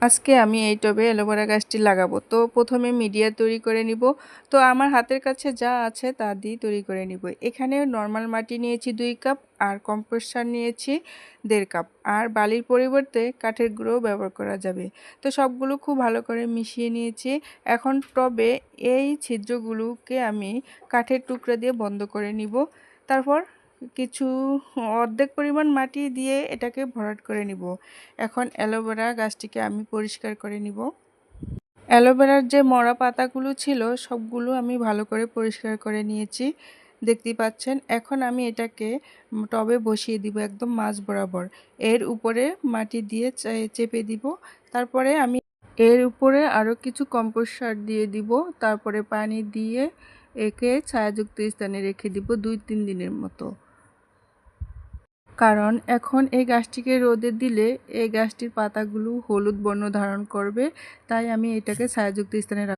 আজকে আমি এই টবে অ্যালোভেরা গাছটি লাগাবো। তো প্রথমে মিডিয়া তৈরি করে নিব। তো আমার হাতের কাছে যা আছে তা দিয়ে তৈরি করে নিব। এখানে নর্মাল মাটি নিয়েছি 2 কাপ, আর কম্পোস্ট সার নিয়েছি 1.5 কাপ, আর বালির পরিবর্তে কাঠের গুঁড়োও ব্যবহার করা যাবে। তো সবগুলো খুব ভালো করে মিশিয়ে নিয়েছি। এখন টবে এই ছিদ্রগুলোকে আমি কাঠের টুকরা দিয়ে বন্ধ করে নিব। তারপর কিছু অর্ধেক পরিমাণ মাটি দিয়ে এটাকে ভরাট করে নিব। এখন অ্যালোভেরা গাছটিকে আমি পরিষ্কার করে নিব। অ্যালোভেরার যে মরা পাতাগুলো ছিল সবগুলো আমি ভালো করে পরিষ্কার করে নিয়েছি, দেখতেই পাচ্ছেন। এখন আমি এটাকে টবে বসিয়ে দিব একদম মাঝ বরাবর। এর উপরে মাটি দিয়ে চেপে দিব। তারপরে আমি এর উপরে আরও কিছু কম্পোস্ট সার দিয়ে দিব। তারপরে পানি দিয়ে একে ছায়াযুক্ত স্থানে রেখে দিব 2-3 দিনের মতো। কারণ এখন এই গাছটিকে রোদে দিলে এই গাছটির পাতাগুলো হলুদ বর্ণ ধারণ করবে, তাই আমি এটাকে ছায়াযুক্ত স্থানে